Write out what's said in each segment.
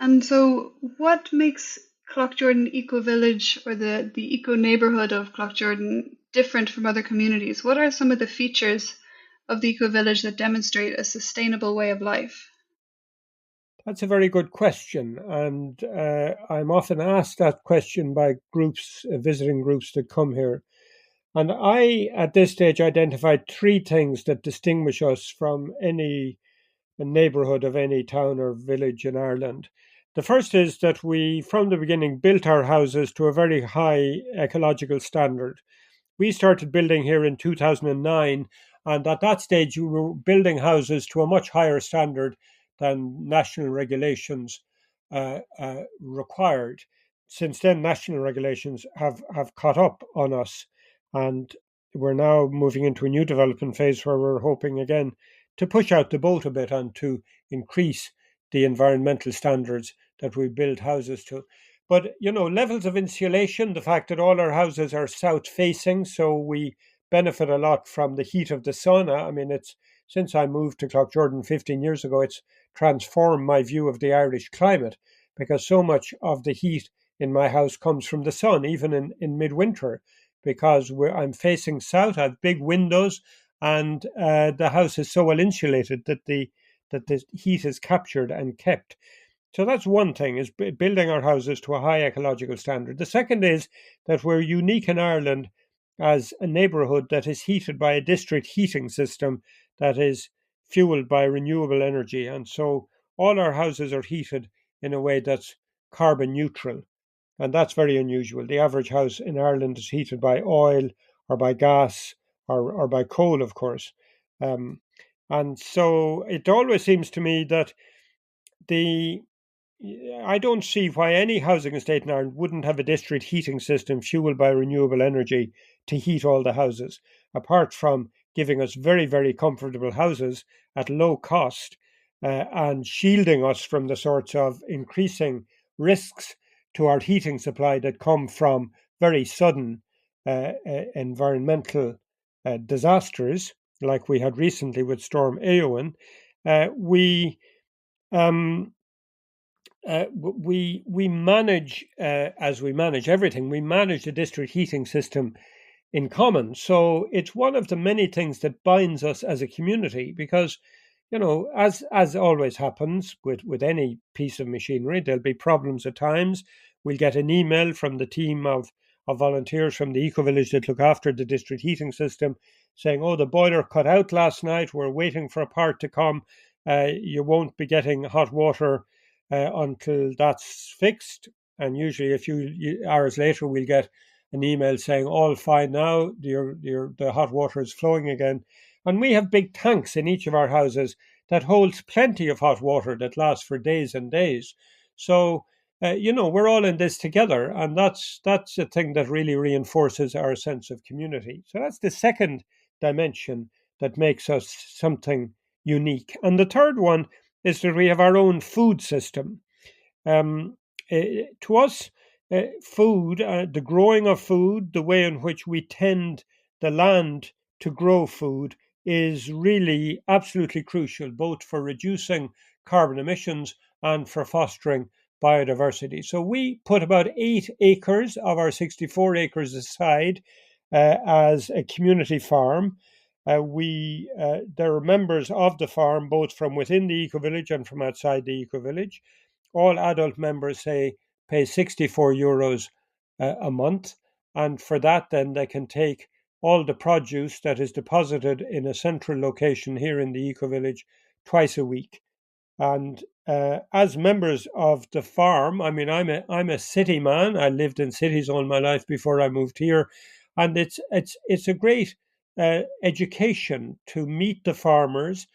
And so, what makes Cloughjordan Eco Village or the eco neighborhood of Cloughjordan different from other communities? What are some of the features of the Eco Village that demonstrate a sustainable way of life? That's a very good question, and I'm often asked that question by groups, visiting groups that come here. And I, at this stage, identified three things that distinguish us from any neighbourhood of any town or village in Ireland. The first is that we, from the beginning, built our houses to a very high ecological standard. We started building here in 2009, and at that stage, we were building houses to a much higher standard than national regulations required. Since then, national regulations have caught up on us, and we're now moving into a new development phase where we're hoping again to push out the boat a bit and to increase the environmental standards that we build houses to. But levels of insulation, the fact that all our houses are south facing, so we benefit a lot from the heat of the sun. I mean, it's since I moved to Cloughjordan 15 years ago, it's transformed my view of the Irish climate because so much of the heat in my house comes from the sun, even in midwinter, because I'm facing south. I have big windows, and the house is so well insulated that the heat is captured and kept. So that's one thing, is building our houses to a high ecological standard. The second is that we're unique in Ireland as a neighbourhood that is heated by a district heating system that is fueled by renewable energy. And so all our houses are heated in a way that's carbon neutral. And that's very unusual. The average house in Ireland is heated by oil or by gas or by coal, of course. Um, and so it always seems to me that the I don't see why any housing estate in Ireland wouldn't have a district heating system fueled by renewable energy to heat all the houses, apart from giving us very, very comfortable houses at low cost and shielding us from the sorts of increasing risks to our heating supply that come from very sudden environmental disasters, like we had recently with Storm Éowyn. We um, we manage as we manage everything. We manage the district heating system in common. So it's one of the many things that binds us as a community because, as always happens with any piece of machinery, there'll be problems at times. We'll get an email from the team of volunteers from the Eco Village that look after the district heating system saying, oh, the boiler cut out last night. We're waiting for a part to come. You won't be getting hot water until that's fixed. And usually a few hours later, we'll get an email saying all fine now, the hot water is flowing again. And we have big tanks in each of our houses that holds plenty of hot water that lasts for days and days. So we're all in this together, and that's a thing that really reinforces our sense of community. So that's the second dimension that makes us something unique. And the third one is that we have our own food system. To us, food, the growing of food, the way in which we tend the land to grow food is really absolutely crucial, both for reducing carbon emissions and for fostering biodiversity. So we put about 8 acres of our 64 acres aside as a community farm. There are members of the farm both from within the eco village and from outside the eco village. All adult members pay €64 a month, and for that, then they can take all the produce that is deposited in a central location here in the eco village twice a week. And as members of the farm, I mean, I'm a city man. I lived in cities all my life before I moved here, and it's a great education to meet the farmers,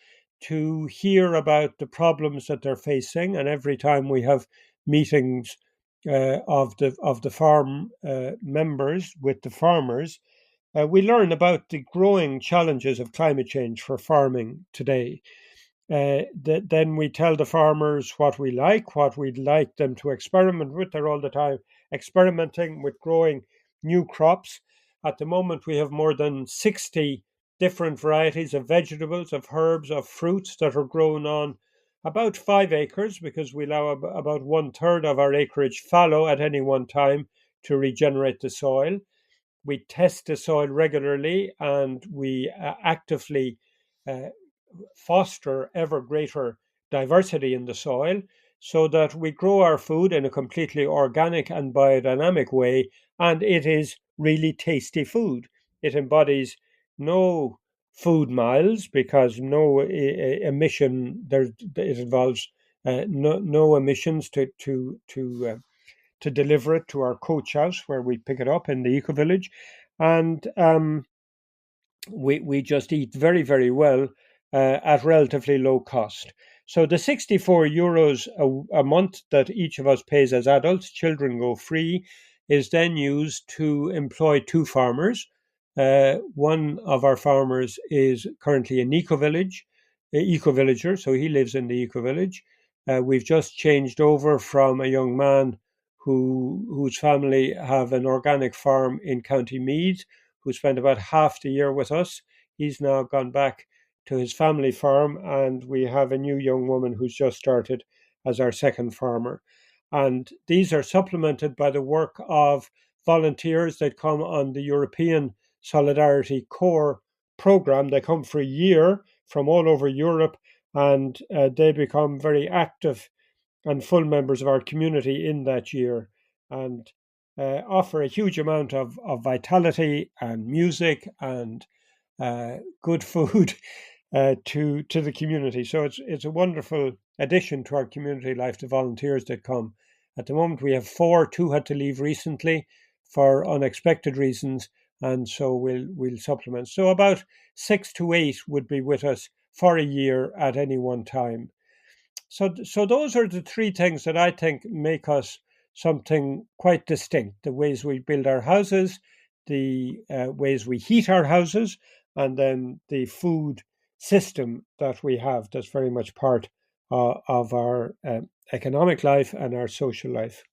to hear about the problems that they're facing, and every time we have meetings of the farm members with the farmers, we learn about the growing challenges of climate change for farming today. Then we tell the farmers what we'd like them to experiment with. They're all the time experimenting with growing new crops. At the moment, we have more than 60 different varieties of vegetables, of herbs, of fruits that are grown on about 5 acres, because we allow about 1/3 of our acreage fallow at any one time to regenerate the soil. We test the soil regularly, and we actively uh, foster ever greater diversity in the soil so that we grow our food in a completely organic and biodynamic way, and it is really tasty food. It embodies no food miles because no emission there. It involves no emissions to deliver it to our coach house where we pick it up in the Eco Village, and we just eat very, very well at relatively low cost. So the €64 a month that each of us pays as adults, children go free, is then used to employ two farmers. One of our farmers is currently an eco-villager, so he lives in the eco-village. We've just changed over from a young man whose family have an organic farm in County Meath, who spent about half the year with us. He's now gone back to his family farm, and we have a new young woman who's just started as our second farmer. And these are supplemented by the work of volunteers that come on the European Solidarity Corps program. They come for a year from all over Europe, and they become very active and full members of our community in that year, and offer a huge amount of vitality and music and good food to the community. So it's a wonderful addition to our community life, the volunteers that come. At the moment, we have four. Two had to leave recently for unexpected reasons, and so we'll supplement. So about 6 to 8 would be with us for a year at any one time. So those are the three things that I think make us something quite distinct: the ways we build our houses, the ways we heat our houses, and then the food system that we have that's very much part of our economic life and our social life.